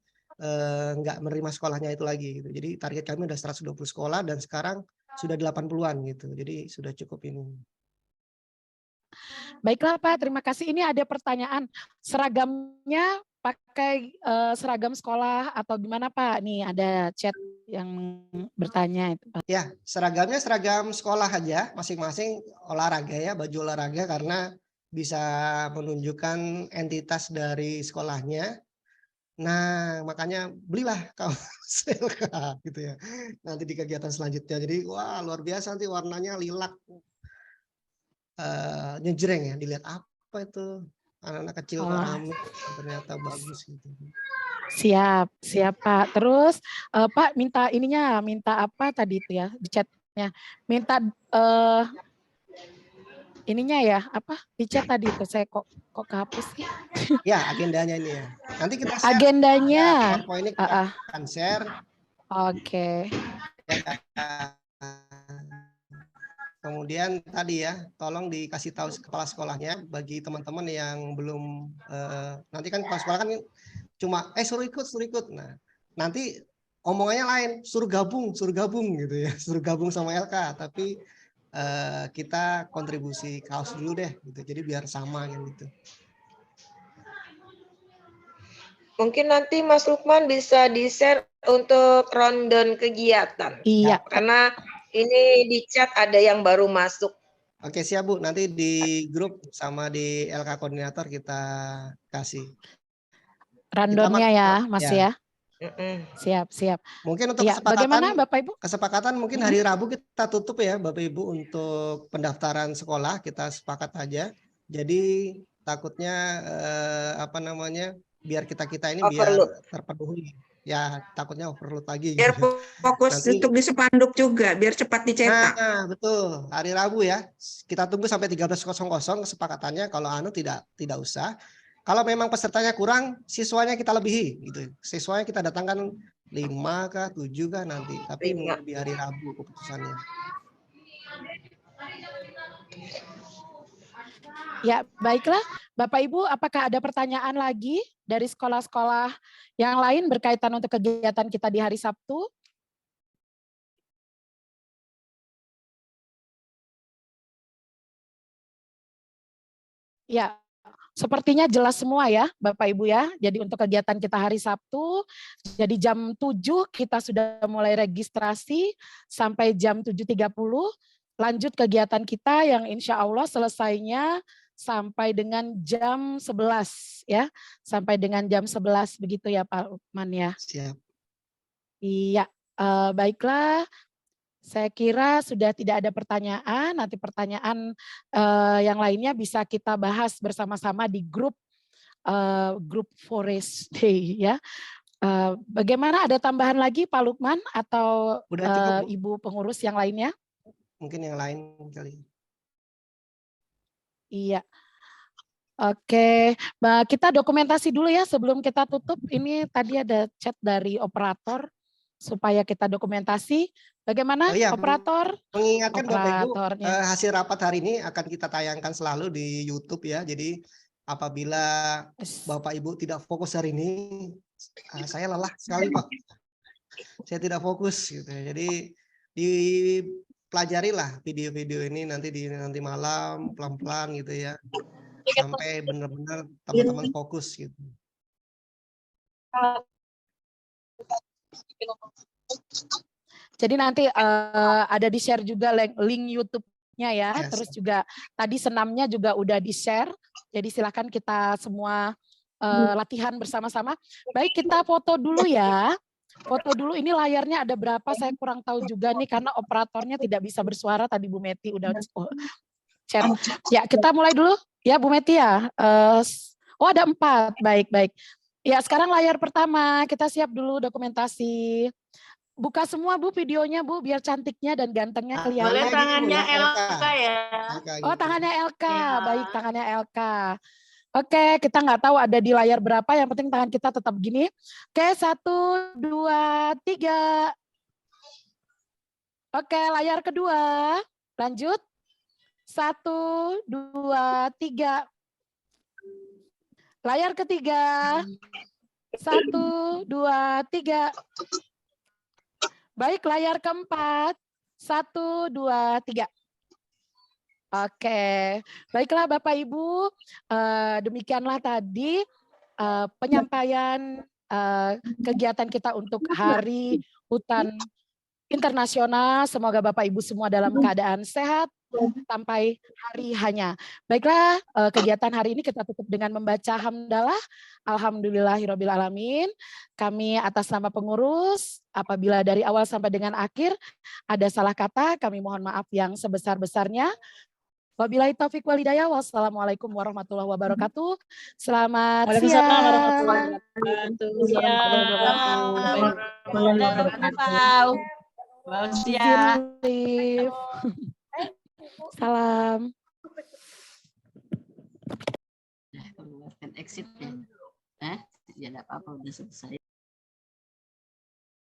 nggak menerima sekolahnya itu lagi gitu. Jadi target kami udah 120 sekolah dan sekarang sudah 80-an gitu. Jadi sudah cukup ini. Baiklah Pak, terima kasih. Ini ada pertanyaan, seragamnya pakai seragam sekolah atau gimana Pak? Nih ada chat yang bertanya itu Pak. Ya, seragamnya seragam sekolah aja, masing-masing olahraga ya, baju olahraga karena bisa menunjukkan entitas dari sekolahnya. Nah, makanya belilah kaos LK gitu ya. Nanti di kegiatan selanjutnya. Jadi wah luar biasa nanti warnanya lilac. Nyejreng ya, dilihat apa itu anak-anak kecil rame ternyata bagus gitu. Siap Pak. Terus Pak minta apa tadi itu ya di chatnya, minta ininya ya apa di chat tadi itu saya kok kehapus sih. Ya agendanya ini ya. Nanti kita share. Agendanya. PowerPoint kita akan share. Oke. Kemudian tadi ya, tolong dikasih tahu kepala sekolahnya bagi teman-teman yang belum nanti kan kepala sekolah kan cuma suruh ikut. Nah, nanti omongannya lain, suruh gabung gitu ya, suruh gabung sama LK. Tapi kita kontribusi kaos dulu deh, gitu. Jadi biar sama gitu. Mungkin nanti Mas Lukman bisa di-share untuk rundown kegiatan. Iya. Karena ini di chat ada yang baru masuk. Oke siap Bu, nanti di grup sama di LK Koordinator kita kasih. Rundownnya ya Mas ya. Siap, siap. Mungkin untuk Ya, bagaimana kesepakatan, Bapak Ibu? kesepakatan mungkin hari Rabu kita tutup ya Bapak Ibu untuk pendaftaran sekolah, kita sepakat aja. Jadi takutnya apa namanya, biar kita ini biar Overload. terpenuhi. Ya takutnya overload lagi. Biar Gitu. fokus Nanti, untuk di spanduk juga, biar cepat dicetak. nah betul, hari Rabu ya. Kita tunggu sampai 13.00 kesepakatannya. Kalau tidak usah. Kalau memang pesertanya kurang, siswanya kita lebihi gitu. Siswanya kita datangkan 5 kah, 7 kah nanti. Tapi 5. di hari Rabu keputusannya. Ya, baiklah. Bapak Ibu, apakah ada pertanyaan lagi dari sekolah-sekolah yang lain berkaitan untuk kegiatan kita di hari Sabtu? Ya, sepertinya jelas semua ya Bapak Ibu ya. Jadi untuk kegiatan kita hari Sabtu, jadi jam 7 kita sudah mulai registrasi sampai jam 7.30. Lanjut kegiatan kita yang insya Allah selesainya sampai dengan jam 11 ya. Sampai dengan jam 11 begitu ya Pak Lukman ya. Siap. Iya, baiklah. Saya kira sudah tidak ada pertanyaan, nanti pertanyaan yang lainnya bisa kita bahas bersama-sama di grup Forest Day ya. Bagaimana, ada tambahan lagi Pak Lukman atau Udah cukup, Bu. Ibu pengurus yang lainnya? Mungkin yang lain kali. Iya. Oke, kita dokumentasi dulu ya sebelum kita tutup. Ini tadi ada chat dari operator supaya kita dokumentasi. Bagaimana Oh iya, operator? Mengingatkan Bapak Ibu, Operatornya. hasil rapat hari ini akan kita tayangkan selalu di YouTube ya. Jadi apabila Bapak Ibu tidak fokus hari ini, saya lelah sekali Pak. Saya tidak fokus gitu. Jadi dipelajarilah video-video ini nanti malam pelan-pelan gitu ya. Sampai benar-benar teman-teman fokus gitu. Jadi nanti ada di-share juga link YouTube-nya ya, Yes. terus juga tadi senamnya juga udah di-share. Jadi silakan kita semua latihan bersama-sama. Baik, kita foto dulu ya. Foto dulu, ini layarnya ada berapa saya kurang tahu juga nih karena operatornya tidak bisa bersuara, tadi Bu Meti udah share. Ya, kita mulai dulu ya Bu Meti ya. Oh ada 4, baik. Ya sekarang layar pertama, kita siap dulu dokumentasi. Buka semua Bu videonya Bu, biar cantiknya dan gantengnya kelihatan. Boleh tangannya LK ya. Oh tangannya LK, baik tangannya LK. Oke, kita nggak tahu ada di layar berapa, yang penting tangan kita tetap gini. Oke, 1, 2, 3. Oke, layar kedua, lanjut. 1, 2, 3. Layar ketiga, 1, 2, 3. Baik, layar keempat, 1, 2, 3. Oke, baiklah Bapak Ibu, demikianlah tadi penyampaian kegiatan kita untuk Hari Hutan Internasional. Semoga Bapak Ibu semua dalam keadaan sehat sampai hari hanya. Baiklah, kegiatan hari ini kita tutup dengan membaca hamdalah. Alhamdulillahirabbil alamin. Kami atas nama pengurus, apabila dari awal sampai dengan akhir ada salah kata, kami mohon maaf yang sebesar-besarnya. Wabillahi taufik wal hidayah. Wassalamualaikum warahmatullahi wabarakatuh. Selamat siang. Salam. Exit ya. Ya enggak apa-apa udah selesai.